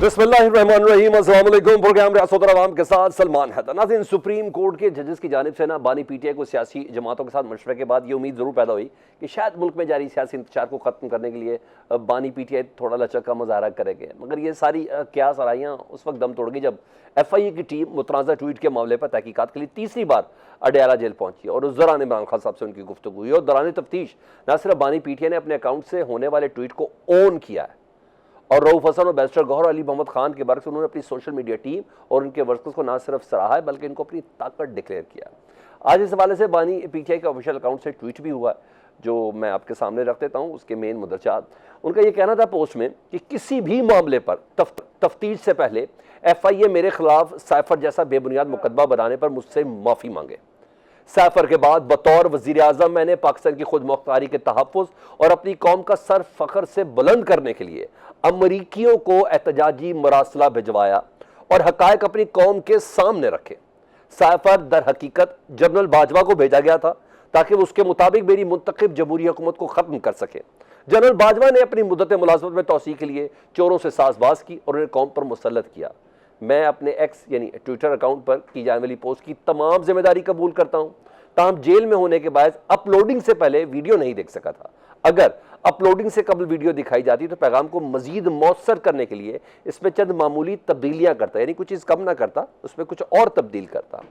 बिस्मिल्लाहिर्रहमानिर्रहीम, अस्सलाम वालेकुम। प्रोग्राम रियासत और आवाम के साथ सलमान हैदर। नाज़रीन, सुप्रीम कोर्ट के जजेस की जानिब से ना बानी पीटीआई को सियासी जमातों के साथ मशवरे के बाद ये उम्मीद ज़रूर पैदा हुई कि शायद मुल्क में जारी सियासी इंतशार को ख़त्म करने के लिए बानी पीटीआई थोड़ा लचक का मुजाहरा करेंगे, मगर ये सारी क्या सराहियाँ उस वक्त दम तोड़ गई जब FIA की टीम मुतनाज़ा ट्वीट के मामले पर तहकीकात के लिए तीसरी बार अडयाला जेल पहुंची और उस दौरान इमरान खान साहब से उनकी गुफ्तगू हुई और दौरान तफ्तीश न सिर्फ बानी पीटीआई ने अपने अकाउंट से होने वाले ट्वीट को ऑन किया है और रऊफ हसन और बैरिस्टर गौहर अली मोहम्मद खान के बरक्स उन्होंने अपनी सोशल मीडिया टीम और उनके वर्कर्स को न सिर्फ सराहा है बल्कि इनको अपनी ताकत डिक्लेयर किया। आज इस हवाले से बानी पीटीआई के ऑफिशियल अकाउंट से ट्वीट भी हुआ जो मैं आपके सामने रख देता हूँ। उसके मेन मुदरजात, उनका ये कहना था पोस्ट में कि किसी भी मामले पर तफ्तीश से पहले FIA मेरे खिलाफ साइफर जैसा बेबुनियाद मुकदमा बनाने पर मुझसे माफ़ी मांगे। साइफर के बाद बतौर वज़ीर आज़म मैंने पाकिस्तान की खुद मुख्तारी के तहफ़्फ़ुज़ और अपनी कौम का सर फ़ख्र से बुलंद करने के लिए अमरीकियों को एहतजाजी मरासला भिजवाया और हक़ाइक़ अपनी कौम के सामने रखे। साइफर दर हकीकत जनरल बाजवा को भेजा गया था ताकि वो उसके मुताबिक मेरी मुंतखब जमहूरी हुकूमत को ख़त्म कर सके। जनरल बाजवा ने अपनी मुद्दत मुलाज़मत में तोसी के लिए चोरों से साज़बाज़ की और उन्हें कौम पर मुसल्लत किया। मैं अपने एक्स यानी ट्विटर अकाउंट पर की जाने वाली पोस्ट की तमाम जिम्मेदारी कबूल करता हूँ। ताहम जेल में होने के बाद अपलोडिंग से पहले वीडियो नहीं देख सका था। अगर अपलोडिंग से कबल वीडियो दिखाई जाती तो पैगाम को मजीद मौसर करने के लिए इसमें चंद मामूली तब्दीलियाँ करता, यानी कुछ चीज़ कम ना करता, उसमें कुछ और तब्दील करता।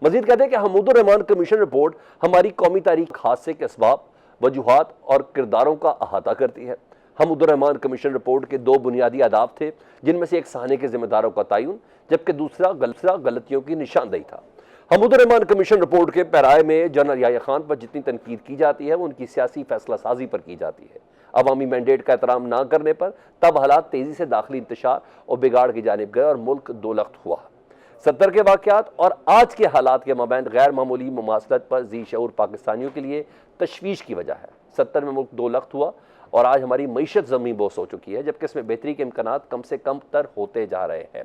मजीद कहते हैं कि हमूदुर रहमान कमीशन रिपोर्ट हमारी कौमी तारीख हादसे के असबाब, वजूहात और किरदारों का अहाता करती है। हमूदुर रहमान कमीशन रिपोर्ट के दो बुनियादी आदाब थे, जिनमें से एक सहाने के जिम्मेदारों का तयन जबकि दूसरा गलतियों की निशानदेही था। हमूदुर रहमान कमीशन रिपोर्ट के पैराए में जनरल याह्या खान पर जितनी तनकीद की जाती है वो उनकी सियासी फैसला साजी पर की जाती है। अवामी मैंडेट का एहतराम ना करने पर तब हालात तेजी से दाखिली इंतशार और बिगाड़ की जानिब गए और मुल्क दोलख्त हुआ। 70 के वाक़यात और आज के हालात के माबैन गैर मामूली मुमासलत पर जी शऊर पाकिस्तानियों के लिए तशवीश की वजह है। 70 में मुल्क दोलख्त हुआ और आज हमारी मईशत ज़मीन बोस हो चुकी है, जबकि इसमें बेहतरी के इम्कानात कम से कम तर होते जा रहे हैं।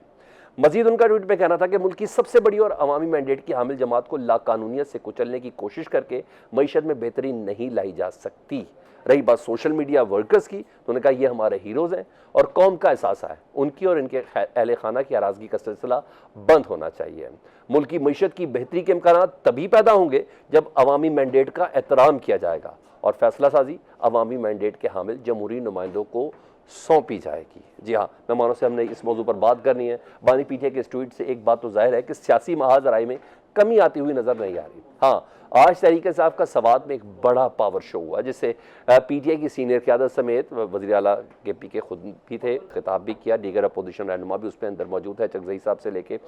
मजीद उनका ट्वीट में कहना था कि मुल्क की सबसे बड़ी और अवामी मैंडेट की हामिल जमात को लाकानूनियत से कुचलने की कोशिश करके मईशत में बेहतरी नहीं लाई जा सकती। रही बात सोशल मीडिया वर्कर्स की, तो उन्होंने कहा ये हमारे हीरोज़ हैं और कौम का एहसास है, उनकी और इनके अहले खाना की आराजगी का सिलसिला बंद होना चाहिए। मुल्क की मईशत की बेहतरी के इम्कानात तभी पैदा होंगे जब अवामी मैंडेट का एहतराम किया जाएगा और फैसला साजी अवामी मैंडेट के हामिल जमहूरी नुमाइंदों को सौंपी जाएगी। जी हाँ, मेहमानों से हमने इस मौजू पर बात करनी है। बानी पीटीआई के इस ट्वीट से एक बात तो जाहिर है कि सियासी महाजराई में कमी आती हुई नजर नहीं आ रही। हाँ, आज तहरीक इंसाफ का सवात में एक बड़ा पावर शो हुआ जिससे पीटीआई की सीनियर क़यादत समेत वज़ीर आला के पी के खुद भी थे, खिताब भी किया, दीगर अपोजिशन रहनुमा भी उस पर अंदर मौजूद है, चकजई साहब से लेके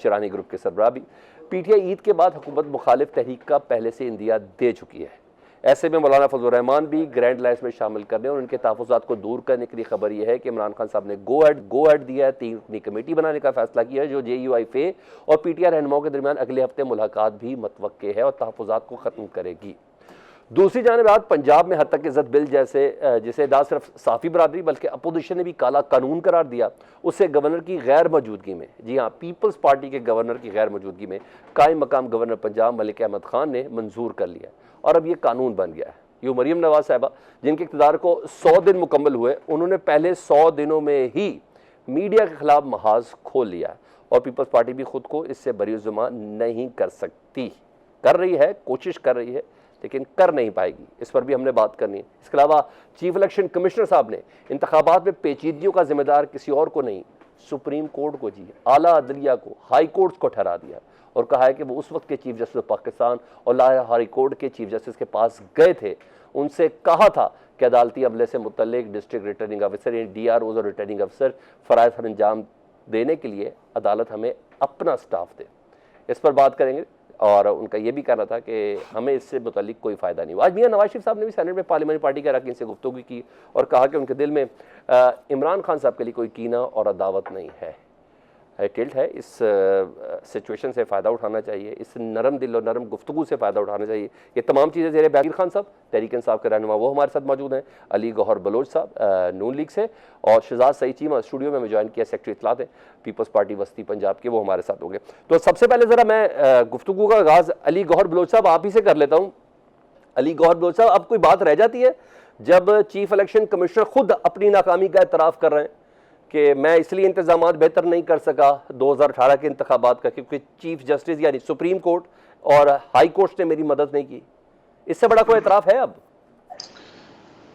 शरानी ग्रुप के सरबराह भी। पीटीआई ईद के बाद हुकूमत मुखालिफ तहरीक का पहले से इंदिया दे चुकी है। ऐसे में मौलाना फजलुर रहमान भी ग्रैंड लाइन्स में शामिल करने और उनके तहफ़्फ़ुज़ात को दूर करने के लिए खबर यह है कि इमरान खान साहब ने गो हेड दिया है, 3 रुकनी कमेटी बनाने का फैसला किया है जो JUIFA और PTI रहनुमाओं के दरमियान अगले हफ्ते मुलाकात भी मतवक्के है और तहफ़्फ़ुज़ात को ख़त्म करेगी। दूसरी जानिब आज पंजाब में हद तक इज़्ज़त बिल जैसे जिसे ना सिर्फ साफ़ी बरादरी बल्कि अपोजिशन ने भी काला कानून करार दिया, उससे गवर्नर की गैर मौजूदगी में, जी हाँ, पीपल्स पार्टी के गवर्नर की गैर मौजूदगी में कायम मकाम गवर्नर पंजाब मलिक अहमद खान ने मंजूर कर लिया और अब ये कानून बन गया है। यूँ मरीम नवाज साहबा जिनके इक़्तिदार को 100 दिन मुकम्मल हुए, उन्होंने पहले 100 दिनों में ही मीडिया के खिलाफ महाज खोल लिया और पीपल्स पार्टी भी खुद को इससे बरी-उज़्ज़मा नहीं कर सकती। कर रही है, कोशिश कर रही है, लेकिन कर नहीं पाएगी। इस पर भी हमने बात करनी है। इसके अलावा चीफ इलेक्शन कमिश्नर साहब ने इंतखाबात में पेचीदगियों का जिम्मेदार किसी और को नहीं, सुप्रीम कोर्ट को, जी आला अदलिया को, हाई कोर्ट को ठहरा दिया और कहा है कि वो उस वक्त के चीफ जस्टिस पाकिस्तान और लाहौर हाई कोर्ट के चीफ जस्टिस के पास गए थे, उनसे कहा था कि अदालती अमले से मुतल्लिक डिस्ट्रिक्ट रिटर्निंग ऑफिसर यानी DROs और रिटर्निंग अफसर फ़राइज़ सर अंजाम देने के लिए अदालत हमें अपना स्टाफ दे। इस पर बात करेंगे और उनका ये भी कहना था कि हमें इससे मुतल्लिक कोई फ़ायदा नहीं हुआ। आज मियां नवाज शरीफ साहब ने भी सेनेट में पार्लियामेंट्री पार्टी के अरकान से गुफ्तगू की और कहा कि उनके दिल में इमरान खान साहब के लिए कोई कीना और अदावत नहीं है। टिल्ट है, इस सिचुएशन से फ़ायदा उठाना चाहिए, इस नरम दिल और नरम गुफ्तगू से फ़ायदा उठाना चाहिए। ये तमाम चीज़ें ज़ेरे बाक़िर खान साहब तहरीक इंसाफ के रहनुमा वो हमारे साथ मौजूद हैं, अली गौहर बलोच साहब नून लीग से और शहजाद सईद चीमा स्टूडियो में ज्वाइन किया, सेक्रेटरी इत्तलात है पीपल्स पार्टी वस्ती पंजाब के, वो हमारे साथ होंगे। तो सबसे पहले ज़रा मैं गुफ्तगू का आगाज़ अली गौहर बलोच साहब आप ही से कर लेता हूँ। अली गौहर बलोच साहब, अब कोई बात रह जाती है जब चीफ इलेक्शन कमिश्नर खुद अपनी नाकामी का एतराफ़ कर रहे हैं कि मैं इसलिए इंतजाम बेहतर नहीं कर सका 2018 के इंतखाबात का क्योंकि चीफ जस्टिस यानी सुप्रीम कोर्ट और हाई कोर्ट ने मेरी मदद नहीं की। इससे बड़ा कोई एतराफ़ है अब?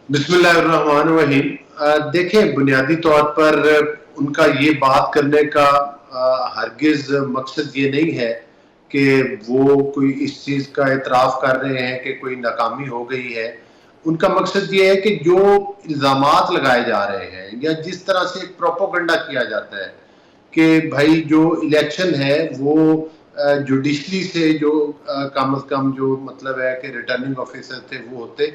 बिस्मिल्लाहिर्रहमानिर्रहीम। देखें, बुनियादी तौर पर उनका ये बात करने का हरगिज मकसद ये नहीं है कि वो कोई इस चीज़ का एतराफ़ कर रहे हैं कि कोई नाकामी हो गई है। उनका मकसद ये है कि जो इल्ज़ामात लगाए जा रहे हैं या जिस तरह से एक प्रोपोगंडा किया जाता है कि भाई जो इलेक्शन है वो जुडिशली से जो कम अज़ कम जो मतलब है कि रिटर्निंग ऑफिसर थे वो होते,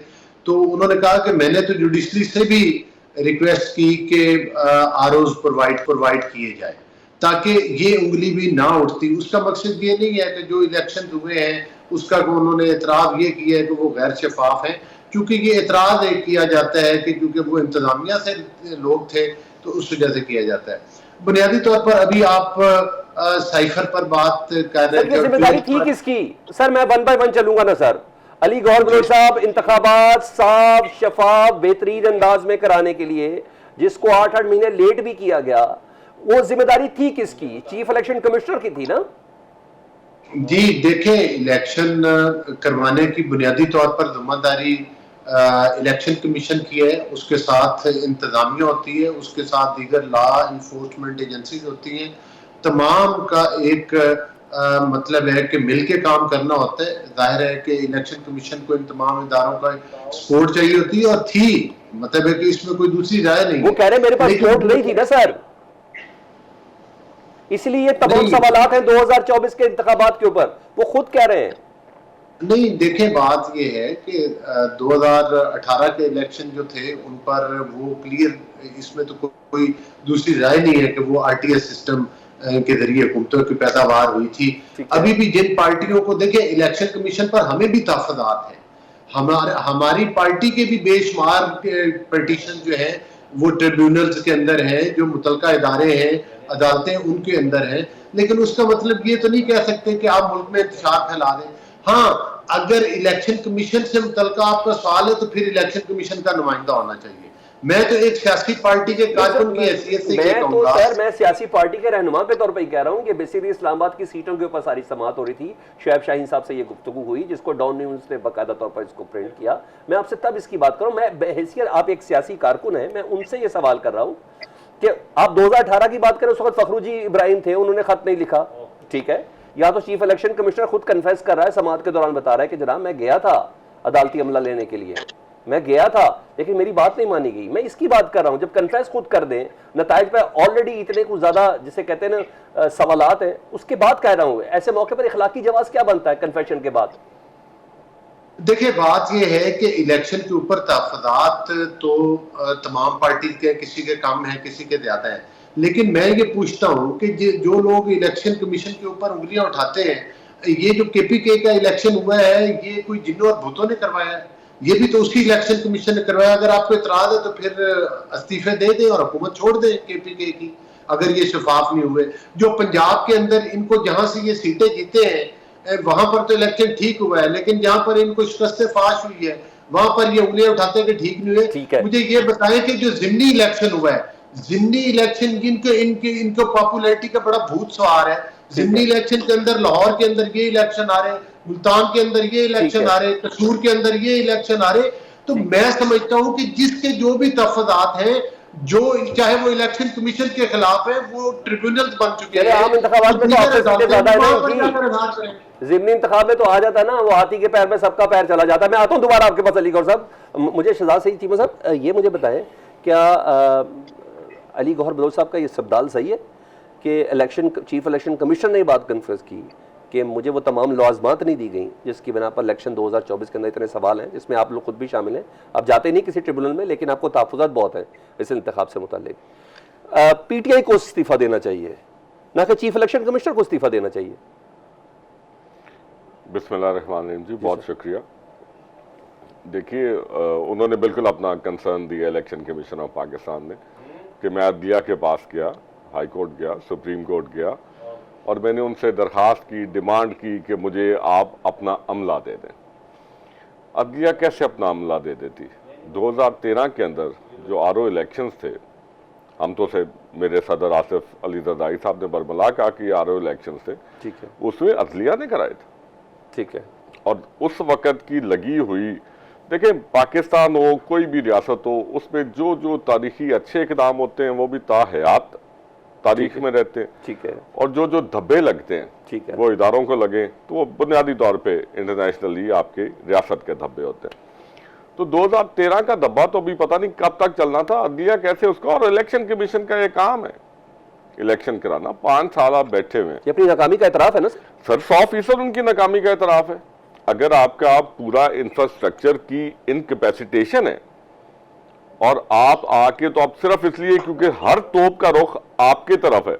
तो उन्होंने कहा कि मैंने तो जुडिशरी से भी रिक्वेस्ट की कि आरओज प्रोवाइड किए जाए ताकि ये उंगली भी ना उठती। उसका मकसद ये नहीं है कि जो इलेक्शन हुए हैं उसका उन्होंने एतराफ़ ये किया है कि वो गैर शफाफ है, क्योंकि ये एतराज़ किया जाता है कि क्योंकि वो इंतजामिया से लोग थे तो उस वजह से किया जाता है। बुनियादी तौर पर अभी आप साइफर पर बात कर रहे थे, जिम्मेदारी थी किसकी? सर मैं 1 बाय 1 चलूंगा ना सर। अली गौहर बलोच साहब इंतखाबात साफ शफाफ बेहतरीन अंदाज में कराने के लिए जिसको 8-8 महीने लेट भी किया गया, वो जिम्मेदारी थी किसकी? चीफ इलेक्शन कमिश्नर की थी ना? जी देखें, इलेक्शन करवाने की बुनियादी तौर पर जिम्मेदारी इलेक्शन कमीशन की है, उसके साथ इंतजामिया होती है, उसके साथ दीगर लॉ इन्फोर्समेंट एजेंसीज होती हैं। तमाम का एक मतलब है कि मिल के काम करना होता है। जाहिर है कि इलेक्शन कमीशन को इन तमाम इदारों का सपोर्ट चाहिए होती है और थी, मतलब है कि इसमें कोई दूसरी राय नहीं। वो कह रहे मेरे पास सपोर्ट नहीं थी ना सर, इसलिए ये तमाम सवालात हैं 2024 के इंतखाबात के ऊपर, वो खुद कह रहे हैं। नहीं देखें, बात ये है कि 2018 के इलेक्शन जो थे उन पर वो क्लियर, इसमें तो कोई दूसरी राय नहीं है कि वो आरटीएस सिस्टम के जरिए हुकूमतों की पैदावार हुई थी। अभी भी जिन पार्टियों को देखें, इलेक्शन कमीशन पर हमें भी तहफ़्फ़ुज़ात है, हमारी पार्टी के भी बेशुमार पिटीशन जो है वो ट्रिब्यूनल्स के अंदर है, जो मुतलका इदारे हैं, अदालतें उनके अंदर हैं। लेकिन उसका मतलब ये तो नहीं कह सकते कि आप मुल्क में इंतशार फैला दें। हाँ, अगर इलेक्शन कमीशन से मुतलका आपका सवाल है तो फिर इलेक्शन कमीशन का नुमाइंदा होना चाहिए। मैं तो एक सियासी पार्टी के कारकुन की हैसियत से ये कहूंगा। सर मैं सियासी पार्टी के रहनुमा के तौर पर ही कह रहा हूँ कि बेसिकली इस्लामाबाद की सीटों के ऊपर सारी समाअत हो रही थी। शुएब शाहीन साहब से ये गुफ्तगू हुई जिसको डॉन न्यूज़ ने बाकायदा तौर पर इसको प्रिंट किया। मैं आपसे तब इसकी बात करूँ, मैं बहैसियत आप एक सियासी कारकुन है, मैं उनसे ये सवाल कर रहा हूँ कि आप 2018 की बात करें, उस वक्त फखरुजी इब्राहिम थे, उन्होंने खत नहीं लिखा, ठीक है, या तो चीफ इलेक्शन कमिश्नर खुद कन्फेस कर रहा है, समाअत के दौरान बता रहा है कि जनाब मैं गया था अदालती अमला लेने के लिए, मैं गया था लेकिन मेरी बात नहीं मानी गई। मैं इसकी बात कर रहा हूं, जब कन्फेस खुद कर दें, नताइज पर ऑलरेडी इतने कुछ ज्यादा जिसे कहते हैं ना सवालात हैं, उसके बाद कह रहा हूं ऐसे मौके पर इखलाकी जवाब क्या बनता है कन्फेशन के बाद? देखिए, बात यह है कि इलेक्शन के ऊपर तहफ़्फ़ुज़ात तो तमाम पार्टी के किसी के कम है, किसी के ज्यादा है, लेकिन मैं ये पूछता हूँ कि जो लोग इलेक्शन कमीशन के ऊपर उंगलियां उठाते हैं, ये जो केपीके का इलेक्शन हुआ है ये कोई जिन्नों और भूतों ने करवाया है? ये भी तो उसकी इलेक्शन कमीशन ने करवाया। अगर आपको इतराज है तो फिर इस्तीफे दे दें और हुकूमत छोड़ दें केपीके की, अगर ये शफाफ नहीं हुए। जो पंजाब के अंदर इनको जहां से ये सीटें जीते हैं वहां पर तो इलेक्शन ठीक हुआ है, लेकिन जहां पर इनको शिकस्त फाश हुई है वहां पर ये उंगलियां उठाते हैं कि ठीक नहीं हुए। मुझे ये बताएं कि जो जिमनी इलेक्शन हुआ है, जिमनी इलेक्शन इनको पॉपुलैरिटी का बड़ा भूत सवार है। जिमनी इलेक्शन के अंदर लाहौर के अंदर ये इलेक्शन आ रहे, मुल्तान के अंदर ये इलेक्शन आ रहे, कसूर के अंदर ये इलेक्शन आ रहे। तो मैं समझता हूं कि जिसके जो भी तहफ़्फ़ुज़ात हैं, जो चाहे वो इलेक्शन कमीशन के खिलाफ है, वो ट्रिब्यूनल बन चुके हैं। आम इंतखाबात में तो आपसे सीटें ज्यादा है, ज़िमनी इंतखाब में तो आ जाता ना, वो हाथी के पैर में सबका पैर चला जाता। मैं आता हूँ दोबारा आपके पास अली गौहर साहब। मुझे शहजाद सईद चीमा साहब ये मुझे बताएं, क्या अली गौहर बलोच साहब का ये सवाल सही है कि चीफ इलेक्शन कमिश्नर ने बात कन्फ्रेंस की कि मुझे वो तमाम लाज़मात नहीं दी गई जिसकी बिना पर इलेक्शन 2024 के अंदर इतने सवाल हैं, जिसमें आप लोग खुद भी शामिल हैं, आप जाते नहीं किसी ट्रिब्यूनल में, लेकिन आपको तहफ़्फ़ुज़ात बहुत है इस इंतखाब से मुताल्लिक। पीटीआई को इस्तीफ़ा देना चाहिए, ना कि चीफ इलेक्शन कमिश्नर को इस्तीफ़ा देना चाहिए? बिस्मिल्लाहिर्रहमानिर्रहीम जी, बहुत शुक्रिया। देखिए, उन्होंने बिल्कुल अपना कंसर्न दिया इलेक्शन कमीशन ऑफ पाकिस्तान ने कि मैं अदलिया के पास गया, हाई कोर्ट गया, सुप्रीम कोर्ट गया और मैंने उनसे दरख्वास्त की, डिमांड की कि मुझे आप अपना अमला दे दें। अदलिया कैसे अपना अमला दे देती? 2013 के अंदर जो आरओ इलेक्शंस थे हम तो से मेरे सदर आसिफ अली जरदारी साहब ने बरमला कहा कि आरओ इलेक्शन से, ठीक है, उसमें अदलिया ने कराए थे, ठीक है, और उस वक़्त की लगी हुई, देखें पाकिस्तान हो कोई भी रियासत हो, उसमें जो जो तारीखी अच्छे इक़दाम होते हैं वो भी ताहयात तारीख में रहते हैं, ठीक है, और जो जो धब्बे लगते हैं, ठीक है, वो इदारों को लगे तो वो बुनियादी तौर पे इंटरनेशनली आपके रियासत के धब्बे होते हैं। तो 2013 का धब्बा तो अभी पता नहीं कब तक चलना था, अदलिया कैसे उसका, और इलेक्शन कमीशन का ये काम है इलेक्शन कराना। 5 साल आप बैठे हुए हैं, ये अपनी नाकामी का एतराफ है ना सर, 100% उनकी नाकामी का एतराफ है। अगर आपका पूरा इंफ्रास्ट्रक्चर की इनकैपेसिटेशन है और आप आके तो आप सिर्फ इसलिए क्योंकि हर तोप का रुख आपके तरफ है,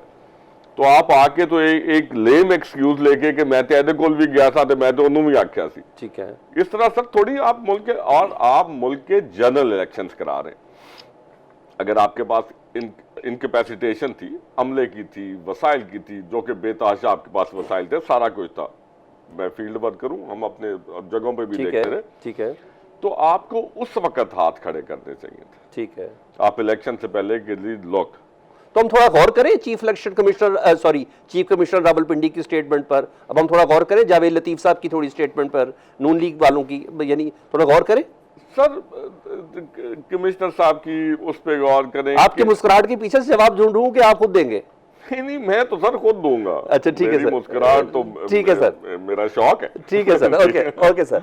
तो आप आके तो एक लेम एक्सक्यूज लेके कि मैं तेरे कोल भी गया था, तो मैं तो उन्होंने भी आख्या सी, ठीक है, इस तरह सर थोड़ी आप मुल्क के, और आप मुल्क के जनरल इलेक्शंस करा रहे हैं। अगर आपके पास इनकैपेसिटेशन थी, अमले की थी, वसाइल की थी, जो कि बेतहाशा आपके पास वसाइल थे, सारा कुछ था, मैं फील्ड वर्क करूं, हम अपने जगहों पे भी देखते रहे, ठीक है, तो आपको उस वक्त हाथ खड़े करने चाहिए थे। ठीक है, आप इलेक्शन से पहले के लिए लोग, तो हम थोड़ा गौर करें chief election commissioner chief commissioner Rawalpindi की स्टेटमेंट पर। अब हम थोड़ा गौर करें जावेद लतीफ साहब की थोड़ी स्टेटमेंट पर, नून लीग वालों की, यानी थोड़ा गौर करें सर। कमिश्नर साहब की उस पर गौर करें। आपके मुस्कुराहट के पीछे से जवाब ढूंढ रहा हूं कि आप खुद देंगे? नहीं, मैं तो सर खुद दूंगा। अच्छा, ठीक है सर, मुस्कुराहट तो ठीक है सर, मेरा शौक है। ठीक है सर, ओके ओके सर।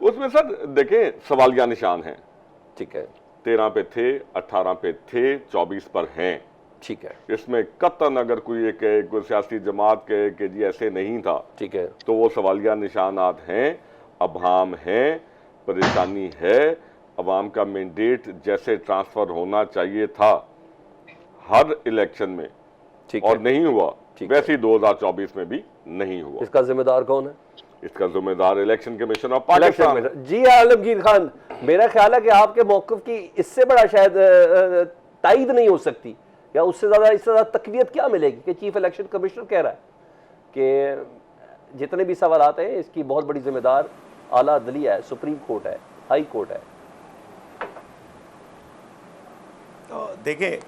उसमें सर देखें सवालिया निशान है, ठीक है, 13 पे थे, 18 पे थे, 24 पर हैं, ठीक है, इसमें कतन अगर कोई एक कोई सियासी जमात कहे कि जी ऐसे नहीं था, ठीक है, तो वो सवालिया निशानात हैं, अभाम हैं, परेशानी है। अवाम का मैंडेट जैसे ट्रांसफर होना चाहिए था हर इलेक्शन में, ठीक और है, नहीं हुआ, ठीक वैसे ही 2024 में भी नहीं हुआ। इसका जिम्मेदार कौन है? इसका जिम्मेदार इलेक्शन कमीशन ऑफ पाकिस्तान। जी आलमगीर खान, मेरा ख्याल है कि आपके मौक़िफ़ की इससे बड़ा शायद तायद नहीं हो सकती, या उससे ज़्यादा, इससे ज़्यादा तकवीत क्या मिलेगी कि चीफ इलेक्शन कमिश्नर कह रहा है कि जितने भी सवाल आते हैं इसकी बहुत बड़ी जिम्मेदार आला अदलिया है, सुप्रीम कोर्ट है, हाई कोर्ट है। तो देखें,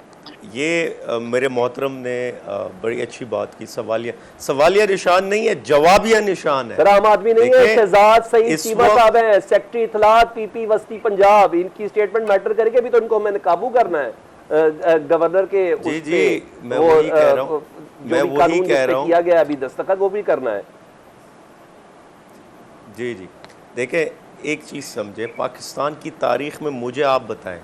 ये मेरे मोहतरम ने बड़ी अच्छी बात की। सवालिया निशान नहीं है, जवाबिया निशान है। सर आम आदमी नहीं है, शहजाद सईद चीमा साहब हैं, सेक्रेटरी इत्तलात पीपी वस्ती पंजाब, इनकी स्टेटमेंट मैटर करके भी तो इनको मैंने काबू करना है गवर्नर के। जी जी, मैं वही कह रहा हूँ, मैं वही कह रहा हूँ, किया गया अभी दस्तखत वो भी करना है। जी जी, देखें एक चीज़ समझे, पाकिस्तान की तारीख में मुझे आप बताएं,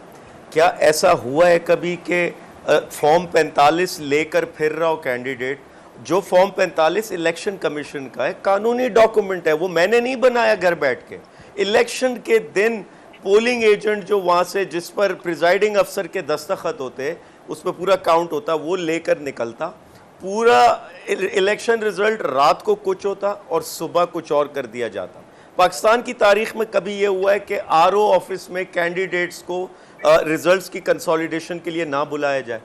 क्या ऐसा हुआ है कभी कि फॉर्म 45 लेकर फिर रहा हो कैंडिडेट? जो फॉर्म 45 इलेक्शन कमीशन का है, कानूनी डॉक्यूमेंट है, वो मैंने नहीं बनाया घर बैठ के। इलेक्शन के दिन पोलिंग एजेंट जो वहाँ से, जिस पर प्रिजाइडिंग अफसर के दस्तखत होते, उस पर पूरा काउंट होता, वो लेकर निकलता। पूरा इलेक्शन रिजल्ट रात को कुछ होता और सुबह कुछ और कर दिया जाता। पाकिस्तान की तारीख में कभी ये हुआ है कि आरओ ऑफिस में कैंडिडेट्स को रिजल्ट्स की कंसोलिडेशन के लिए ना बुलाया जाए।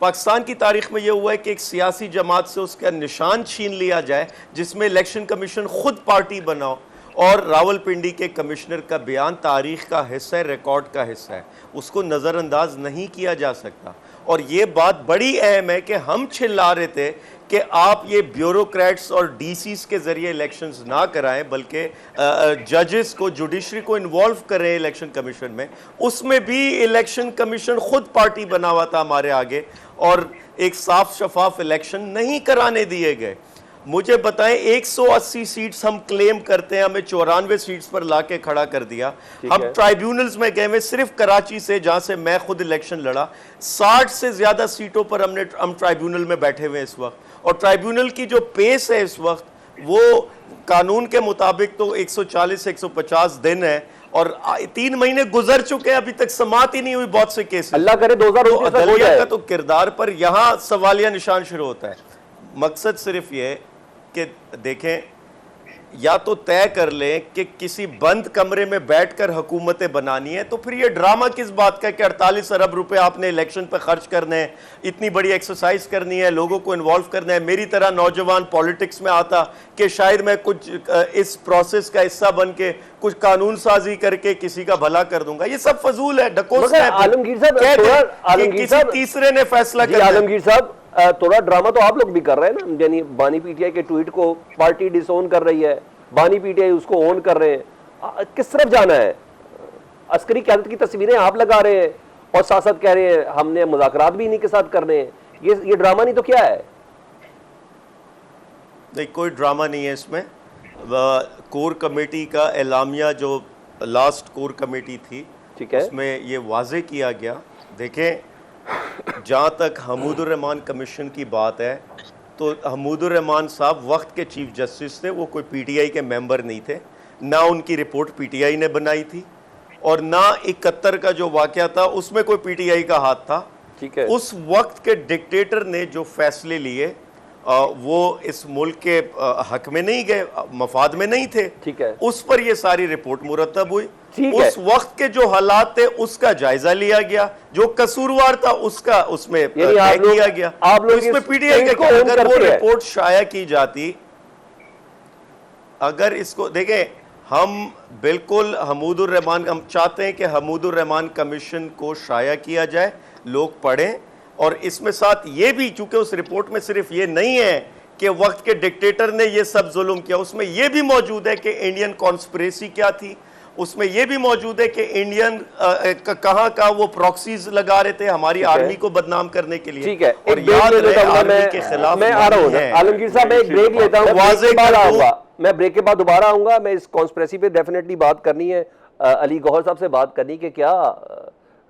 पाकिस्तान की तारीख में यह हुआ है कि एक सियासी जमात से उसका निशान छीन लिया जाए, जिसमें इलेक्शन कमीशन खुद पार्टी बनाओ, और रावलपिंडी के कमिश्नर का बयान तारीख का हिस्सा है, रिकॉर्ड का हिस्सा है, उसको नज़रअंदाज नहीं किया जा सकता। और ये बात बड़ी अहम है कि हम चिल्ला रहे थे कि आप ये ब्यूरोक्रेट्स और डीसीज के ज़रिए इलेक्शंस ना कराएं, बल्कि जजेस को, जुडिशरी को इन्वॉल्व करें इलेक्शन कमीशन में। उसमें भी इलेक्शन कमीशन खुद पार्टी बना हुआ था हमारे आगे, और एक साफ शफाफ इलेक्शन नहीं कराने दिए गए। मुझे बताएं, 180 सीट्स हम क्लेम करते हैं, हमें 94 सीट्स पर लाके खड़ा कर दिया। हम ट्राइब्यूनल्स में गए हुए, सिर्फ कराची से, जहां से मैं खुद इलेक्शन लड़ा, 60 से ज्यादा सीटों पर हम ट्राइब्यूनल में बैठे हुए इस वक्त। और ट्राइब्यूनल की जो पेस है इस वक्त, वो कानून के मुताबिक तो 140 से 150 दिन है, और 3 महीने गुजर चुके हैं, अभी तक समात ही नहीं हुई बहुत से केस। अल्लाह करे 2019 तक हो जाए। का तो किरदार पर यहां सवालिया निशान शुरू होता है। मकसद सिर्फ ये कि देखें, या तो तय कर लें कि किसी बंद कमरे में बैठकर हुकूमतें बनानी है, तो फिर ये ड्रामा किस बात का है कि 48 अरब रुपए आपने इलेक्शन पे खर्च करने हैं, इतनी बड़ी एक्सरसाइज करनी है, लोगों को इन्वॉल्व करना है। मेरी तरह नौजवान पॉलिटिक्स में आता कि शायद मैं कुछ इस प्रोसेस का हिस्सा बन के कुछ कानून साजी करके किसी का भला कर दूंगा, ये सब फजूल है, डकोस है। आलमगीर साहब, कह दें थोड़ा कि आलमगीर किसी साहब, तीसरे ने फैसला जी कर आलमगीर साहब, थोड़ा ड्रामा तो आप लोग भी कर रहे हैं ना, यानी बानी पीटीआई के ट्वीट को पार्टी डिसोन कर रही है, बानी पीटीआई उसको ओन कर रहे हैं। किस तरफ जाना है? अस्करी क़यादत की तस्वीरें आप लगा रहे हैं और साथ साथ कह रहे हैं हमने मुज़ाकरात भी इन्हीं के साथ करने हैं। ये ड्रामा नहीं तो क्या है? नहीं, कोई ड्रामा नहीं है इसमें। कोर कमेटी का एलामिया जो लास्ट कोर कमेटी थी, ठीक है, उसमें ये वाजे किया गया। देखें, जहाँ तक हमीदुर रहमान कमीशन की बात है, तो हमीदुर रहमान साहब वक्त के चीफ जस्टिस थे, वो कोई पीटीआई के मेंबर नहीं थे, ना उनकी रिपोर्ट पीटीआई ने बनाई थी, और ना 71 का जो वाक़या था उसमें कोई पीटीआई का हाथ था। ठीक है, उस वक्त के डिक्टेटर ने जो फैसले लिए वो इस मुल्क के हक में नहीं गए, मफाद में नहीं थे। ठीक है, उस पर ये सारी रिपोर्ट मुरतब हुई। ठीक है, उस वक्त के जो हालात थे उसका जायजा लिया गया, जो कसूरवार था उसका उसमें तय किया गया। आप लोग इसमें पीटीआई का क्या, अगर वो रिपोर्ट शाया की जाती, अगर इसको देखें, हम बिल्कुल हमीदुर रहमान, हम चाहते हैं कि हमीदुर रहमान कमीशन को शाया किया जाए, लोग पढ़ें, और इसमें साथ ये भी, चूंकि उस रिपोर्ट में सिर्फ ये नहीं है कि वक्त के डिक्टेटर ने ये सब जुल्म किया, उसमें ये भी मौजूद है कि इंडियन कॉन्स्पिरेसी क्या थी, उसमें यह भी मौजूद है कि इंडियन कहां का वो प्रॉक्सीज लगा रहे थे हमारी आर्मी को बदनाम करने के लिए। ठीक है, और याद रहे आर्मी के खिलाफ मैं आ रहा हूं आलमगीर साहब, मैं एक ब्रेक लेता हूं, वाज़े बाद आऊंगा, मैं ब्रेक के बाद दोबारा आऊंगा। मैं इस कॉन्स्पिरेसी पे डेफिनेटली बात करनी है, अली गौहर साहब से बात करनी कि क्या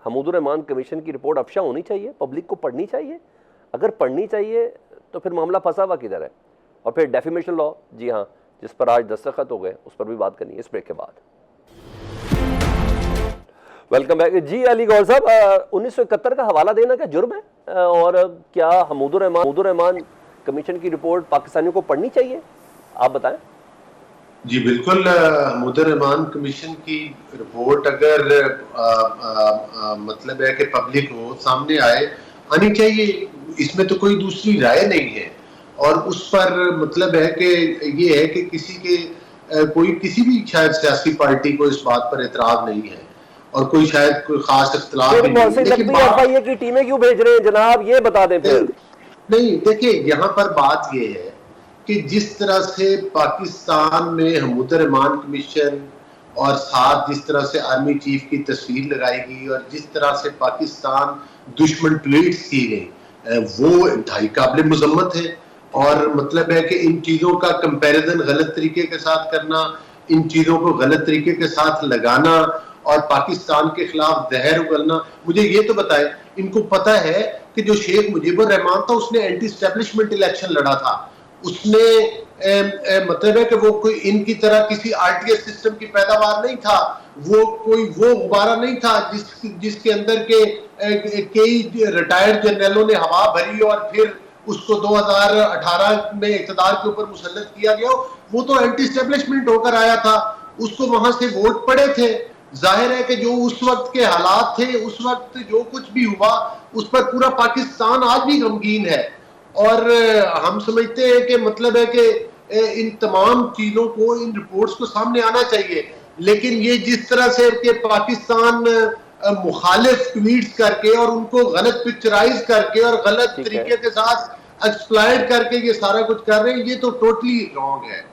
हमीदुर रहमान कमीशन की रिपोर्ट अफशा होनी चाहिए, पब्लिक को पढ़नी चाहिए? अगर पढ़नी चाहिए तो फिर मामला फंसा हुआ किधर है? और फिर डेफेमेशन लॉ, जी हाँ, जिस पर आज दस्तखत हो गए, उस पर भी बात करनी है इस ब्रेक के बाद। वेलकम बैक जी। अली गौहर साहब, 1971 का हवाला देना क्या जुर्म है? और क्या हमीदुर रहमान कमीशन की रिपोर्ट पाकिस्तानियों को पढ़नी चाहिए? आप बताएं। जी बिल्कुल, हमीदुर रहमान कमीशन की रिपोर्ट अगर मतलब है कि पब्लिक हो सामने आनी चाहिए, इसमें तो कोई दूसरी राय नहीं है। और उस पर मतलब है कि ये है कि किसी भी शायद सियासी पार्टी को इस बात पर एतराज नहीं है, और कोई शायद कोई खास इख्तिलाफ भी नहीं। लेकिन एफआईए की टीमें क्यों भेज रहे हैं जनाब, ये बता दें फिर। नहीं, देखिए यहाँ पर बात ये है कि जिस तरह से पाकिस्तान में हमीदुर रहमान कमीशन और साथ जिस तरह से आर्मी चीफ की तस्वीर लगाई गई और जिस तरह से पाकिस्तान दुश्मन ट्वीट्स की गई, वो इंतहाई काबिल मजम्मत है। और मतलब है कि इन चीजों का कंपैरिजन गलत तरीके के साथ करना, इन चीजों को गलत तरीके के साथ लगाना और पाकिस्तान के खिलाफ जहर उगलना। मुझे ये तो बताए, इनको पता है कि जो शेख मुजीबुर रहमान था उसने एंटी एस्टेब्लिशमेंट इलेक्शन लड़ा था, उसने मतलब है कि वो कोई इनकी तरह किसी आरटीएस सिस्टम की पैदावार नहीं था, वो गुब्बारा नहीं था जिसके अंदर के कई रिटायर्ड जनरलों ने हवा भरी और फिर उसको 2018 में इक़्तिदार के ऊपर मुसल्लत किया गया। वो तो एंटी एस्टेब्लिशमेंट होकर आया था, उसको वहां से वोट पड़े थे। जाहिर है कि जो उस वक्त के हालात थे, उस वक्त जो कुछ भी हुआ, उस पर पूरा पाकिस्तान आज भी गमगीन है। और हम समझते हैं कि मतलब है कि इन तमाम चीजों को, इन रिपोर्ट्स को सामने आना चाहिए। लेकिन ये जिस तरह से कि पाकिस्तान मुखालिफ ट्वीट्स करके और उनको गलत पिक्चराइज करके और गलत तरीके के साथ एक्सप्लॉइट करके ये सारा कुछ कर रहे हैं, ये तो टोटली रॉन्ग है।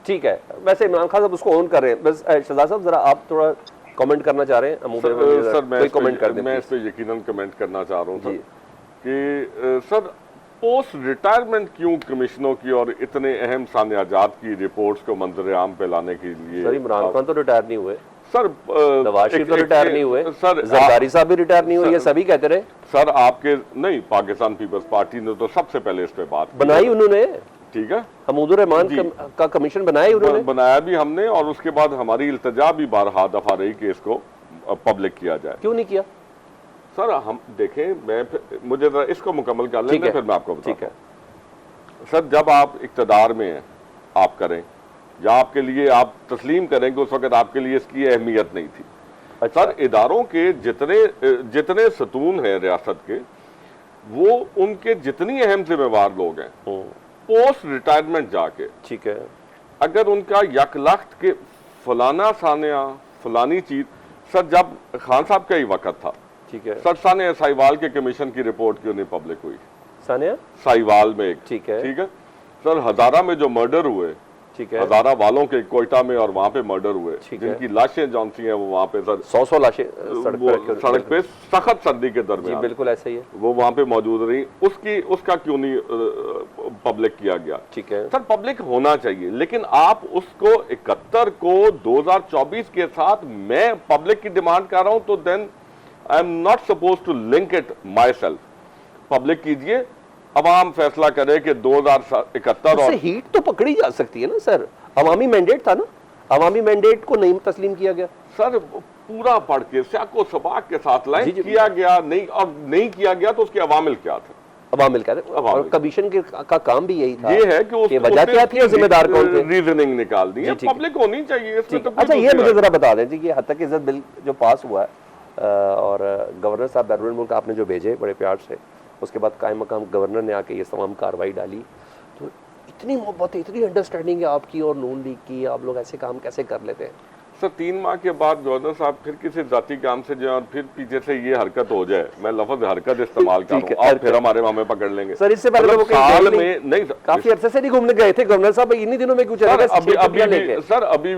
ठीक है, वैसे इमरान खान साहब उसको ऑन कर रहे हैं। बस शहजाद साहब जरा आप थोड़ा कमेंट करना चाह रहे हैं? सर मैं कमेंट कर दें। मैं इस पे यकीनन कमेंट करना चाह रहा हूँ कि सर पोस्ट रिटायरमेंट क्यों कमिश्नरों की और इतने अहम सानियाजात की रिपोर्ट्स को मंजर आम पे लाने के लिए? सर इमरान खान तो रिटायर नहीं हुए सर, नवाज शरीफ तो रिटायर नहीं हुए सर, जरदारी साहब भी रिटायर नहीं हुए, ये सभी कहते रहे सर। आपके नहीं, पाकिस्तान पीपल्स पार्टी ने तो सबसे पहले इस पे बात बनाई उन्होंने, ठीक है, हमीदुर रहमान का कमीशन बनाया उन्होंने, बनाया भी हमने, और उसके बाद हमारी इल्तिजा भी बारहा दफा रही कि इसको पब्लिक किया जाए। क्यों नहीं किया सर? हम देखें, मुझे इसको मुकम्मल कर लें, फिर मैं आपको बताता हूं। सर, जब आप इक्तदार में हैं, आप करें, या आपके लिए आप तस्लीम करेंगे उस वक्त आपके लिए इसकी अहमियत नहीं थी। अच्छा। सर इदारों के जितने सतून हैं रियासत के, वो उनके जितनी अहम जिम्मेवार लोग हैं, पोस्ट रिटायरमेंट जाके ठीक है, अगर उनका यकलख्त के फलाना सानिया फलानी चीज, सर जब खान साहब का ही वक्त था, ठीक है, सर सानिया साहिवाल के कमीशन की रिपोर्ट क्यों नहीं पब्लिक हुई? सानिया साहिवाल में एक, ठीक है, ठीक है सर, हजारा में जो मर्डर हुए, ठीक है, हजारा वालों के कोयटा में और वहां पे मर्डर हुए, ठीक है। जिनकी लाशें जौन सी हैं वो वहां पे सर 100 लाशें सड़क वो पर रखी सड़क पे सख्त सर्दी के जी दरमियान बिल्कुल ऐसा ही है, वो वहां पे मौजूद रही, उसका क्यों नहीं पब्लिक किया गया? ठीक है सर पब्लिक होना चाहिए, लेकिन आप उसको 71 को 2024 के साथ मैं पब्लिक की डिमांड कर रहा हूं, तो then I am not suppose to link it myself. Public कीजिए, अवाम फैसला करे कि 2071 उससे और हीट तो पकड़ी जा सकती है ना सर, अवामी मैंडेट था ना, अवामी मैंडेट को नहीं तस्लीम किया गया। सर पूरा पढ़ के स्याको सबाक के साथ जी, लाइन जी। किया गया नहीं, और नहीं किया गया तो उसके अवामिल क्या थे? अवामिल का और अवामिल। कमीशन का काम भी यही था, ये है कि वजह क्या थी और जिम्मेदार कौन थे? रीजनिंग निकाल दी है, जी, ठीक है। पब्लिक होनी चाहिए इसमें ठीक तो है। कोई अच्छा ये दूसरी मुझे बात जरा बता दें जी कि हद तक इज्जत बिल जो पास हुआ है और गवर्नर साहब बैरून मुल्क आपने जो भेजे बड़े प्यार से, उसके बाद कायम मकाम गवर्नर ने आके ये तमाम कार्रवाई डाली, तो इतनी मोहब्बत है, इतनी अंडरस्टैंडिंग है आपकी और नून लीग की, आप लोग ऐसे काम कैसे कर लेते हैं? सर 3 माह के बाद गवर्नर साहब फिर किसी जाती काम से जाए और फिर पीछे से ये हरकत हो जाए, मैं लफ्ज हरकत इस्तेमाल कर ठीक है, रहा हूं, और हरकत। फिर हमारे मामे पकड़ लेंगे। सर इससे पहले तो वो मतलब कहीं साल गए में नहीं सर, काफी अरसे से नहीं घूमने गए थे गवर्नर साहब, इन्हीं दिनों में क्यों चले सर गए अभी छुट्टियां लेके? सर अभी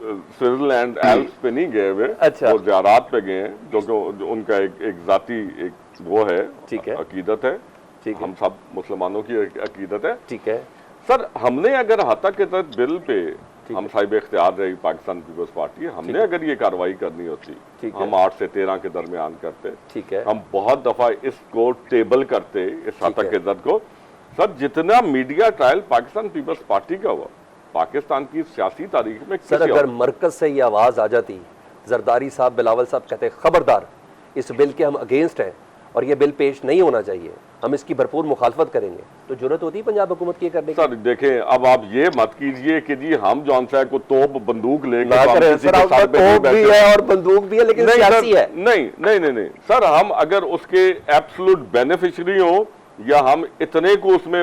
स्विट्जरलैंड एल्प्स पे नहीं गए हुए, अच्छा। वो ज़ियारात पे गए हैं, जो उनका एक जाती एक वो है, ठीक है। अकीदत है, ठीक है, हम सब मुसलमानों की अकीदत है। ठीक है, सर हमने अगर हतक के तहत बिल पे हम साहिब इख्तियार रही पाकिस्तान पीपल्स पार्टी, हमने अगर ये कार्रवाई करनी होती, ठीक है। हम 8 से 13 के दरमियान करते, ठीक है, हम बहुत दफा इसको टेबल करते, इस ठीक हतक है। के इज्जत को। सर जितना मीडिया ट्रायल पाकिस्तान पीपल्स पार्टी का हुआ, पाकिस्तान की सियासी तारीख में सर किसी अगर और- मरकज से ये आवाज़ आ जाती, जरदारी साहब बिलावल साहब कहते खबरदार इस बिल के हम अगेंस्ट हैं और ये बिल पेश नहीं होना चाहिए, हम इसकी भरपूर मुखालफत करेंगे, तो जरूरत होती है पंजाब हुकूमत की ये करने की? सर देखें, अब आप ये मत कीजिए कि जी हम जौन सा को तोप बंदूक लेके ना तो हम करें किसी सर, के आपका सर पे नहीं तोप भी बैठे। है और बंदूक भी है, लेकिन नहीं सियासी सर, है। नहीं सर, हम अगर उसके एब्सोल्यूट बेनिफिशियरी हो या हम इतने को उसमें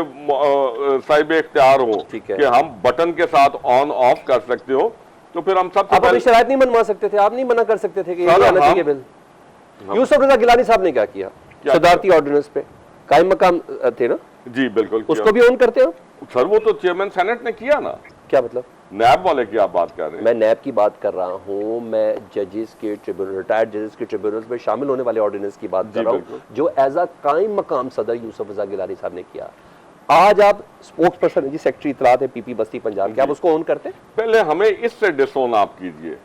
साहिब इख्तियार हो ठीक है। कि हम बटन के साथ ऑन ऑफ कर सकते हो, तो फिर हम सबसे आप अपनी पहले शराइत नहीं मनवा सकते थे, आप नहीं मना कर सकते थे कि ये सर, नहीं आना हम- चाहिए बिल? यूसुफ रजा गिलानी साहब ने क्या किया? सदारती ऑर्डिनेंस पे कायम मकाम थे ना, जी बिल्कुल किया। उसको भी ऑन करते हो? सर वो तो चेयरमैन सेनेट ने किया ना, क्या मतलब? नैब वाले की आप बात कर रहे हैं। मैं नैब की बात कर रहा हूँ, मैं जजेस के ट्रिब्यूनल, रिटायर्ड जजेस के ट्रिब्यूनल में शामिल होने वाले ऑर्डिनेंस की बात जी, कर रहा हूँ, बिल्कुल। जो एज अ कायम मकाम सदर यूसुफ रजा गिलानी साहब ने किया। आज आप स्पोक्स पर्सन है जी, सेक्रेटरी इत्तलात है पीपी बस्ती पंजाब के, आप उसको ऑन करते? पहले हमें इससे डिसोन आप कीजिए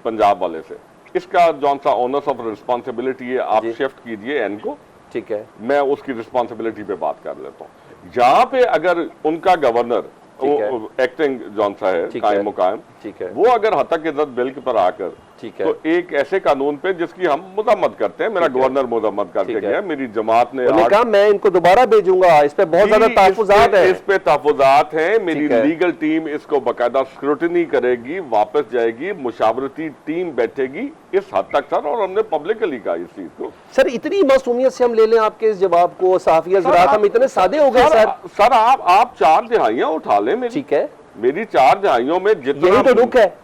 पंजाब वाले से, इसका जौन सा ओनर्स ऑफ रिस्पॉन्सिबिलिटी है आप जी। शिफ्ट कीजिए एन को, ठीक है, मैं उसकी रिस्पॉन्सिबिलिटी पे बात कर लेता हूँ। जहां पे अगर उनका गवर्नर ठीक है। एक्टिंग जौन सा है ठीक कायम है। मुकायम, ठीक है, वो अगर हतक इज्जत बिल के पर आकर ठीक है, तो एक ऐसे कानून पे जिसकी हम मजम्मत करते हैं, मेरा ठीक है। गवर्नर मजम्मत करके ठीक है। गया, मेरी जमात ने उन्होंने आज- कहा मैं इनको दोबारा भेजूंगा, इस पे बहुत ज्यादा जी, तहफुजात है। इस पे तहफुजात हैं, मेरी ठीक है। लीगल टीम इसको बाकायदा स्क्रूटनी करेगी, वापस जाएगी, मुशावरती टीम बैठेगी, इस हद तक सर, और हमने पब्लिकली कहा इस चीज को। सर इतनी मासूमियत से हम ले लें आपके इस जवाब को, साफिया ज़रात हम इतने सादे हो गए सर? सर आप 4 दिहाइयां उठा लें मेरी, ठीक है, मेरी 4 दिहाइयों में जितना यही तो दुख है।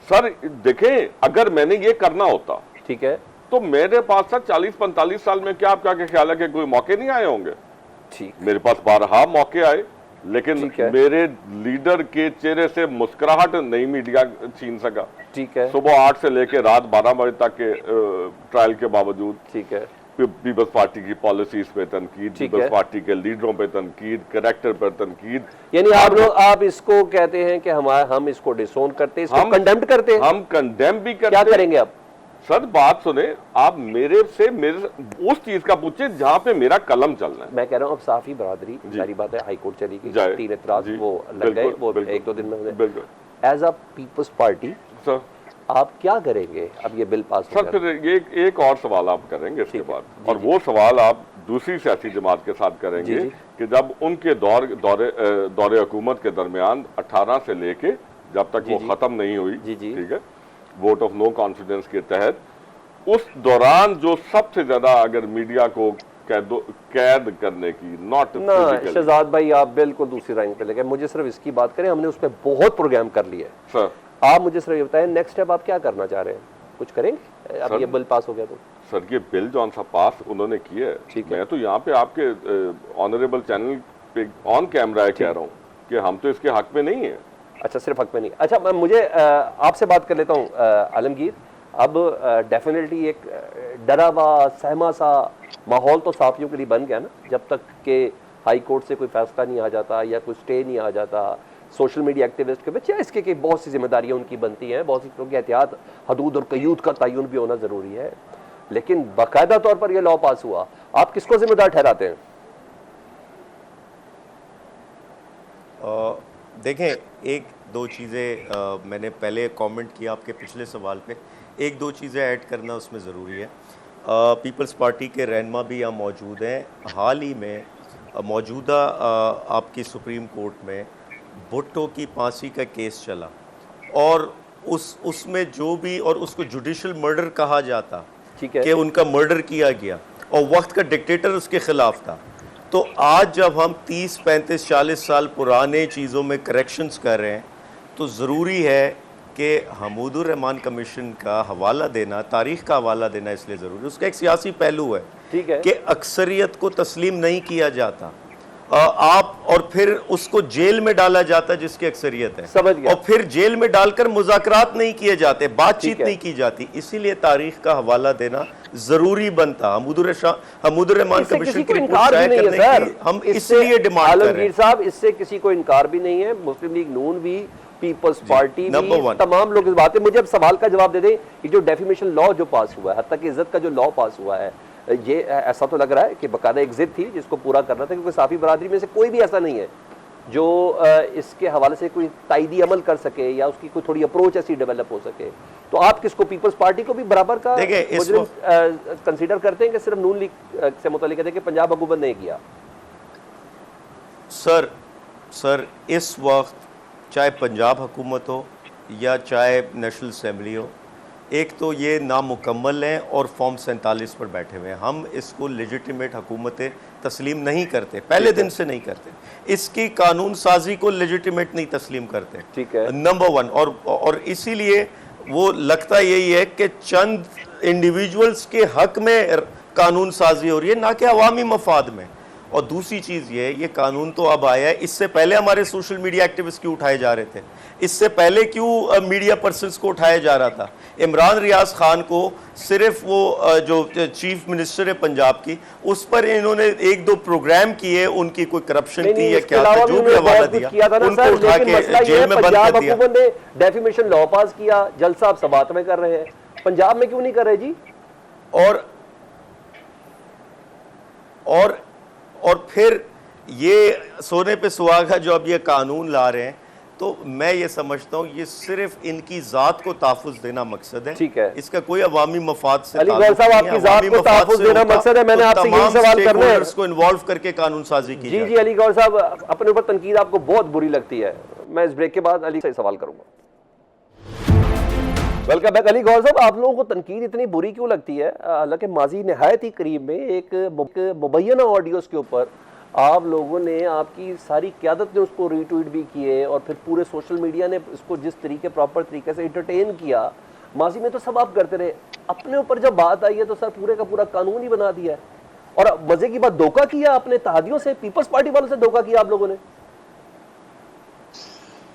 सर देखें, अगर मैंने ये करना होता ठीक है, तो मेरे पास सर 40-45 साल में क्या आपका ख्याल है कि कोई मौके नहीं आए होंगे? ठीक, मेरे पास 12 मौके आए, लेकिन ठीक है। मेरे लीडर के चेहरे से मुस्कुराहट नहीं मीडिया छीन सका। ठीक है, सुबह 8 से लेकर रात 12 बजे तक के ट्रायल के बावजूद ठीक है, पीपल्स पार्टी की पॉलिसीज पे तनकीद, ठीक पीपल्स है। पार्टी के लीडरों पे तनकीद, कैरेक्टर पर तनकीद। यानी आप इसको कहते हैं कि हम इसको डिसोन करते हैं, इसको हम- कंडेम्ड करते हैं? हम कंडेम भी करते क्या करेंगे आप? सर बात सुने, आप मेरे उस चीज का पूछे जहां पे मेरा कलम चलना है। मैं कह रहा हूँ अब साफी बरादरी, जी। सारी बात है, हाई कोर्ट चली गई, जाए। 3 एतराज जी, वो लग बिल्कुल, गए, वो बिल्कुल, 1-2 दिन में बिल्कुल as a Peoples Party sir आप क्या करेंगे अब ये बिल पास हो सर फिर ये एक और सवाल आप करेंगे इसके बाद, और वो सवाल आप दूसरी सियासी जमात के साथ करेंगे कि जब उनके दौरे हुकूमत के दरमियान 18 से लेके जब तक वो खत्म नहीं हुई, ठीक है, वोट ऑफ नो कॉन्फिडेंस के तहत, उस दौरान जो सबसे ज्यादा अगर मीडिया को कैद करने की, नॉट शहजाद भाई आप बिल्कुल दूसरी लाइन पे लगे, मुझे सिर्फ इसकी बात करें, हमने उस पर बहुत प्रोग्राम कर लिया है सर। आप मुझे सिर्फ ये बताएं नेक्स्ट स्टेप आप क्या करना चाह रहे हैं, कुछ करेंगे अब ये बिल पास हो गया तो? सर ये बिल जो सा पास उन्होंने किया है, मैं तो यहाँ पे आपके ऑनरेबल चैनल पे ऑन कैमरा कह रहा हूँ कि हम तो इसके हक में नहीं है। अच्छा, सिर्फ हक में नहीं। अच्छा, मैं मुझे आपसे बात कर लेता हूँ आलमगीर, अब डेफिनेटली एक डरा हुआ सहमा सा माहौल तो साफियों के लिए बन गया ना, जब तक के हाई कोर्ट से कोई फैसला नहीं आ जाता या कोई स्टे नहीं आ जाता, सोशल मीडिया एक्टिविस्ट के बच्चे इसके कि बहुत सी जिम्मेदारियां उनकी बनती हैं, बहुत सी लोगों की एहतियात, हदूद और कयूद का तयन भी होना ज़रूरी है, लेकिन बाकायदा तौर पर यह लॉ पास हुआ, आप किसको जिम्मेदार ठहराते हैं? देखें, एक दो चीज़ें मैंने पहले कमेंट किया आपके पिछले सवाल पे, एक दो चीज़ें ऐड करना उसमें ज़रूरी है। पीपल्स पार्टी के रहनुमा भी यहाँ मौजूद हैं। हाल ही में मौजूदा आपकी सुप्रीम कोर्ट में भुट्टो की फांसी का केस चला, और उसमें जो भी, और उसको जुडिशल मर्डर कहा जाता, ठीक है, कि उनका मर्डर किया गया और वक्त का डिक्टेटर उसके ख़िलाफ़ था। तो आज जब हम 30, 35, 40 साल पुराने चीज़ों में करेक्शंस कर रहे हैं, तो ज़रूरी है कि हमूदुर रहमान कमीशन का हवाला देना, तारीख़ का हवाला देना इसलिए ज़रूरी है। उसका एक सियासी पहलू है, ठीक है, कि अक्सरियत को तस्लीम नहीं किया जाता, आप और फिर उसको जेल में डाला जाता है जिसकी अक्सरियत है, समझ गया, और फिर जेल में डालकर मुज़ाकरात नहीं किए जाते, बातचीत नहीं की जाती, इसीलिए तारीख का हवाला देना जरूरी बनता। हमूदुर रहमान कमीशन की रिपोर्ट शाये करने की हम इसलिए डिमांड कर रहे हैं। साहब, इससे किसी को इनकार भी नहीं है, मुस्लिम लीग नून भी, पीपल्स पार्टी भी, तमाम लोग इस बात है। मुझे अब सवाल का जवाब दे दें, ये जो डेफिमेशन लॉ जो पास हुआ है, हद तक इज्जत का जो लॉ पास हुआ है, ये ऐसा तो लग रहा है कि बाकायदा एक जिद थी जिसको पूरा करना था, क्योंकि साफी बरादरी में से कोई भी ऐसा नहीं है जो इसके हवाले से कोई तायदी अमल कर सके या उसकी कोई थोड़ी अप्रोच ऐसी डेवलप हो सके। तो आप किसको, पीपल्स पार्टी को भी बराबर का कंसीडर करते हैं कि सिर्फ नून लीग से मुतालिक कहते हैं कि पंजाब हुकूमत ने किया? सर इस वक्त चाहे पंजाब हुकूमत हो या चाहे नेशनल असम्बली हो, एक तो ये नामुकम्मल हैं और फॉर्म 47 पर बैठे हुए हैं। हम इसको लेजिटिमेट हुकूमतें तस्लीम नहीं करते, पहले दिन से नहीं करते, इसकी कानून साजी को लेजिटिमेट नहीं तस्लीम करते, ठीक है, नंबर वन। और इसीलिए वो लगता यही है कि चंद इंडिविजुअल्स के हक में कानून साजी हो रही है, ना कि अवामी मफाद में। और दूसरी चीज़ ये कानून तो अब आया है, इससे पहले हमारे सोशल मीडिया एक्टिविस्ट क्यों उठाए जा रहे थे, इससे पहले क्यों मीडिया पर्सन्स को उठाया जा रहा था? इमरान रियाज खान को सिर्फ वो जो चीफ मिनिस्टर है पंजाब की, उस पर इन्होंने एक दो प्रोग्राम किए, उनकी कोई करप्शन की या क्या था, जो भी हवाला दिया, उनको उठा के जेल में बंद कर दिया। हुकूमत ने डेफिमेशन लॉ पास किया, जल्द साहब सबात में कर रहे हैं, पंजाब में क्यों नहीं कर रहे जी? और फिर ये सोने पे सुहागा जो अब ये कानून ला रहे हैं, तो मैं ये समझता हूँ ये सिर्फ इनकी जात को तहफ़्फ़ुज़ देना मकसद है, ठीक है, इसका कोई अवामी मफाद से अली गौहर साहब, आपकी जात को तहफ़्फ़ुज़ देना मकसद है, मैंने आपसे यही सवाल करना है, इसको इन्वॉल्व करके कानून साजी की। जी अली गौहर साहब, अपने ऊपर तनकीद आपको बहुत बुरी लगती है, मैं इस ब्रेक के बाद अली से सवाल करूंगा। Welcome back. अली गौहर साहब, आप लोगों को तनकीद इतनी बुरी क्यों लगती है? हालांकि माजी नहायत ही करीब में एक मुबैना ऑडियोज़ के ऊपर आप लोगों ने, आपकी सारी क़यादत ने उसको रीट्वीट भी किए और फिर पूरे सोशल मीडिया ने इसको जिस तरीके प्रॉपर तरीके से एंटरटेन किया, माजी में तो सब आप करते रहे, अपने ऊपर जब बात आई है तो सर पूरे का पूरा कानून ही बना दिया है। और मजे की बात, धोखा किया अपने तहादियों से, पीपल्स पार्टी वालों से धोखा किया आप लोगों ने।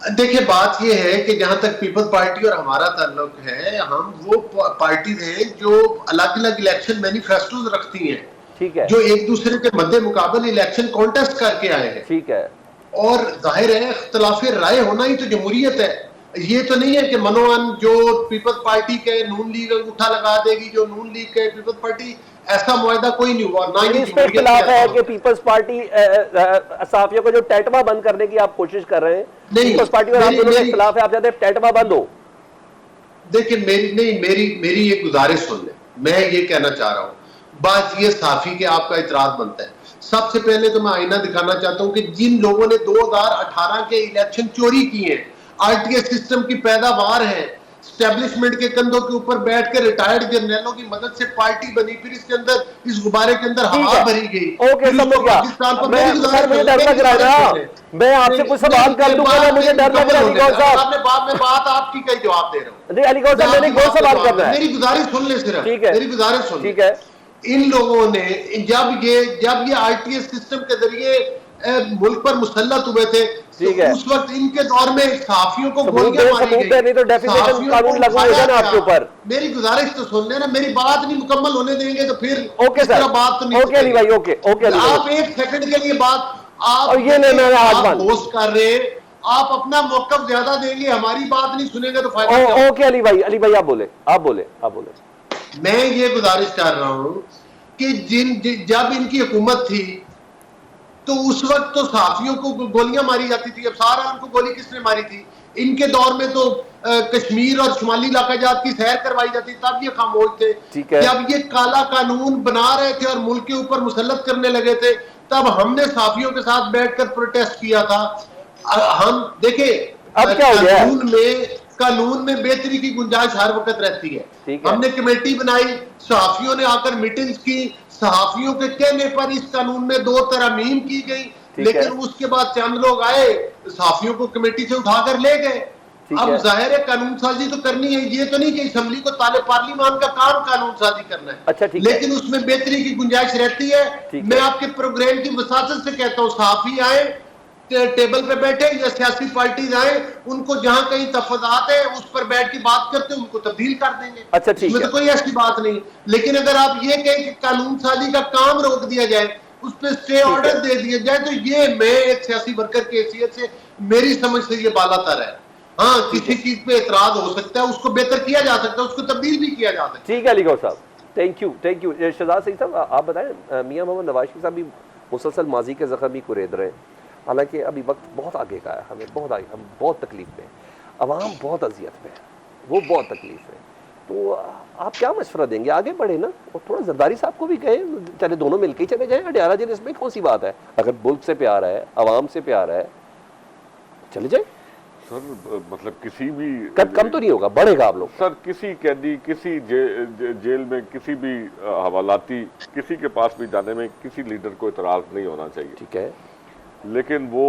देखिए, बात यह है कि जहां तक पीपल्स पार्टी और हमारा ताल्लुक है, हम वो पार्टीज हैं जो अलग अलग इलेक्शन मैनिफेस्टोज रखती हैं, ठीक है, जो एक दूसरे के मद्दे मुकाबले इलेक्शन कॉन्टेस्ट करके आए हैं, ठीक है, और जाहिर है इख्तिलाफ राय होना ही तो जमहूरियत है। ये तो नहीं है कि मनोअन जो पीपल्स पार्टी के नून लीग अंगूठा लगा देगी, जो नून लीग के पीपल्स पार्टी, ऐसा मुआहदा कोई नहीं हुआ, ना ही इख्तिलाफ है कि पीपल्स पार्टी साफियों को जो टैटवा बंद करने की आप कोशिश कर रहे हैं, पीपल्स पार्टी और आप दोनों में इख्तिलाफ है, आप चाहते हैं टैटवा बंद हो? देखिए मेरी एक गुजारिश सुन ले। मैं ये कहना चाह रहा हूँ, बात ये साफी के आपका इतराज बनता है। सबसे पहले तो मैं आईना दिखाना चाहता हूँ कि जिन लोगों ने 2018 के इलेक्शन चोरी किए हैं, आरटीएस सिस्टम की पैदावार है, स्टैब्लिशमेंट के कंधों के ऊपर बैठ के रिटायर्ड जर्नलों की मदद से पार्टी बनी, फिर इसके अंदर इस गुब्बारे के अंदर हवा भरी गई। ओके, समझ गया। मुझे डर लग रहा है ना, मैं आपसे कुछ सवाल कर दूंगा ना, मुझे डर लग रहा है। अली गौहर साहब, आपने बाद में बात आपकी कई जवाब दे रहा हूँ। नहीं अली गौहर साहब, मैंने कोई सवाल करना है, मेरी गुजारिश सुन ले सिर्फ, ठीक है, मेरी गुजारिश सुन। ठीक है। इन लोगों ने जब ये आरटीएस सिस्टम के जरिए मुल्क पर मुसल्लत हुए थे, तो उस वक्त इनके दौर में सहाफियों को गोलियां मारी गई, नहीं तो डेफिनेशन कानून लागू होगा ना आपके ऊपर। मेरी गुजारिश तो सुन लेना, मेरी बात नहीं मुकम्मल होने देंगे तो फिर ओके सर, बात तो नहीं। ओके अली भाई, ओके ओके। आप एक सेकंड के लिए बात और ये नहीं होस्ट कर रहे, आप अपना मौकफ ज्यादा देंगे, हमारी बात नहीं सुनेंगे तो फायदा क्या? ओके अली भाई आप बोले, आप बोले। मैं ये गुजारिश कर रहा हूं कि जब इनकी हुकूमत थी तो उस वक्त तो सहाफियों को गोलियां मारी जाती थी। अब सारा उनको गोली किसने मारी थी? इनके दौर में तो कश्मीर और शुमाली इलाका जात की सैर करवाई जाती, तब ये खामोश थे। जब ये काला कानून बना रहे थे और मुल्क के ऊपर मुसल्लत करने लगे थे, तब हमने सहाफियों के साथ बैठकर प्रोटेस्ट किया था। हम देखे, अब क्या हो गया? कानून में बेहतरी की गुंजाइश हर वक्त रहती है। हमने कमेटी बनाई, सहाफियों ने आकर मीटिंग्स की, सहाफियों के कहने पर इस कानून में 2 तरमीम की गई, लेकिन उसके बाद चंद लोग आए, सहाफियों को कमेटी से उठाकर ले गए। अब जाहिर है कानून साजी तो करनी है, ये तो नहीं कि असेंबली को ताले पार्लियामान का काम कानून साजी करना है। अच्छा, लेकिन उसमें बेहतरी की गुंजाइश रहती है। मैं आपके प्रोग्राम की वसातत से कहता हूँ, सहाफी आए टेबल पे बैठे या सियासी पार्टीज आए, उनको जहां कहीं तफादात है उस पर बैठ के बात करते हैं, उनको तब्दील कर देंगे। अच्छा, ठीक है, इसमें तो कोई ऐसी बात नहीं। लेकिन अगर आप ये कहें कि कानून साजी का काम रोक दिया जाए, उस पर स्टे ऑर्डर दे दिया जाए, तो ये मैं एक सियासी वर्कर की हैसियत से मेरी समझ से ये बालातर है। हाँ, किसी चीज पे एतराज हो सकता है, उसको बेहतर किया जा सकता है, उसको तब्दील भी किया जा सकता है। ठीक है अली गौहर साहब, थैंक यू। शहजाद सईद साहब, आप बताएं, मियां मोहम्मद नवाज शरीफ साहब भी मुसलसल माजी के जख्म भी कुरेद रहे हैं। हालांकि अभी वक्त बहुत आगे का है, हमें बहुत आगे, हम बहुत तकलीफ में, अवाम बहुत अजियत में, वो बहुत तकलीफ है। तो आप क्या मशवरा देंगे? आगे बढ़े ना, और थोड़ा जरदारी साहब को भी कहें, चले दोनों मिलकर ही चले जाएं अडियाला जेल, इसमें कौन सी बात है? अगर मुल्क से प्यार है, अवाम से प्यार है, चले जाए सर। मतलब किसी भी कम तो नहीं होगा, बढ़ेगा आप लोग सर। किसी कैदी, किसी जेल में, किसी भी हवालाती, किसी के पास भी जाने में किसी लीडर को इतराज नहीं होना चाहिए, ठीक है। लेकिन वो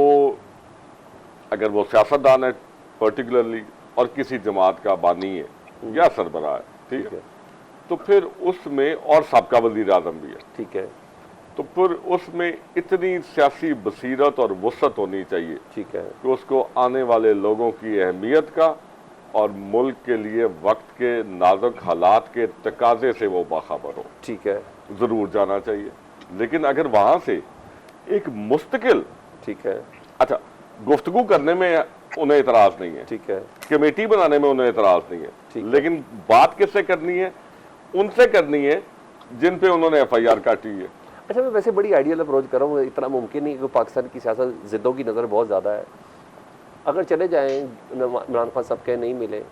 अगर वो सियासतदान है पर्टिकुलरली, और किसी जमात का बानी है या सरबराह है, ठीक है, तो फिर उसमें, और साबका वज़ीर आज़म भी है, ठीक है, तो फिर उसमें इतनी सियासी बसीरत और वसअत होनी चाहिए, ठीक है, कि उसको आने वाले लोगों की अहमियत का और मुल्क के लिए वक्त के नाजुक हालात के तकाजे से वो बाखबर हो, ठीक है, ज़रूर जाना चाहिए। लेकिन अगर वहाँ से एक मुस्तकिल, ठीक है, अच्छा, गुफ्तगू करने में उन्हें इतराज नहीं है, ठीक है, कमेटी बनाने में उन्हें इतराज नहीं है, लेकिन बात किससे करनी है? उनसे करनी है जिन पे उन्होंने FIR काटी है। अच्छा, मैं वैसे बड़ी आइडियल अप्रोच कर रहा हूँ, इतना मुमकिन नहीं कि पाकिस्तान की सियासत जिद्दों की नज़र बहुत ज़्यादा है। अगर चले जाएँ, इमरान खान साहब के नहीं मिले,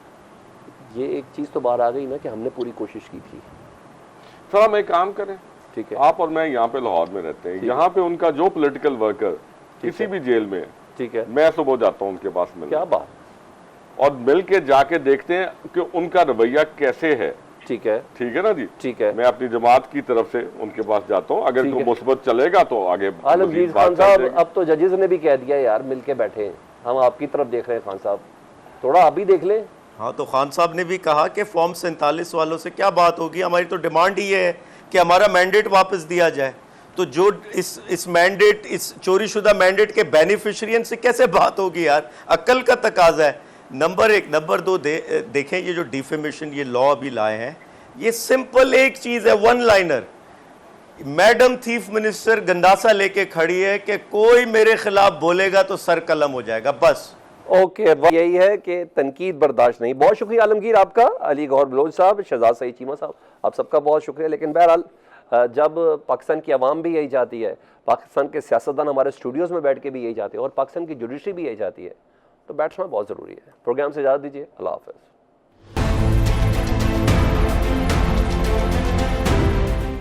ये एक चीज़ तो बाहर आ गई ना कि हमने पूरी कोशिश की थी। सर हम एक काम करें, ठीक है, आप और मैं यहाँ पे लाहौर में रहते हैं, यहाँ पे उनका जो पॉलिटिकल वर्कर किसी भी जेल में है, ठीक है, मैं सुबह जाता हूँ उनके पास मिलने, क्या बात, और मिल के जाके देखते हैं कि उनका रवैया कैसे है। ठीक है, ठीक है ना जी, ठीक है। मैं अपनी जमात की तरफ से उनके पास जाता हूँ, अगर कोई मुस्बत चलेगा तो आगे। आलमगीर खान साहब, अब तो जजेस ने भी कह दिया यार, मिल के बैठे हैं, हम आपकी तरफ देख रहे हैं, खान साहब थोड़ा आप भी देख लें। हाँ, तो खान साहब ने भी कहा कि फॉर्म 47 वालों से क्या बात होगी, हमारी तो डिमांड ये है कि हमारा मैंडेट वापस दिया जाए। तो जो इस मैंडेट, इस चोरीशुदा मैंडेट के बेनिफिशियरियन से कैसे बात होगी यार? अक्ल का तकाजा है, नंबर 1। नंबर 2, देखें ये जो डिफेमेशन ये लॉ अभी लाए हैं, ये सिंपल एक चीज़ है, one liner. Madam chief minister गंडासा लेके खड़ी है कि कोई मेरे खिलाफ बोलेगा तो सर कलम हो जाएगा, बस। ओके, यही है कि तनकीद बर्दाश्त नहीं। बहुत शुक्रिया आलमगीर आपका, अली गौहर बलोच साहब, शहजाद सईद चीमा साहब, आप सबका बहुत शुक्रिया। लेकिन बहरहाल जब पाकिस्तान की आवाम भी यही चाहती है, पाकिस्तान के सियासतदान हमारे स्टूडियोज़ में बैठ के भी यही चाहते हैं, और पाकिस्तान की जुडिशरी भी यही चाहती है, तो बैठना बहुत ज़रूरी है। प्रोग्राम से इजाज़त दीजिए, अल्लाह हाफ़िज़।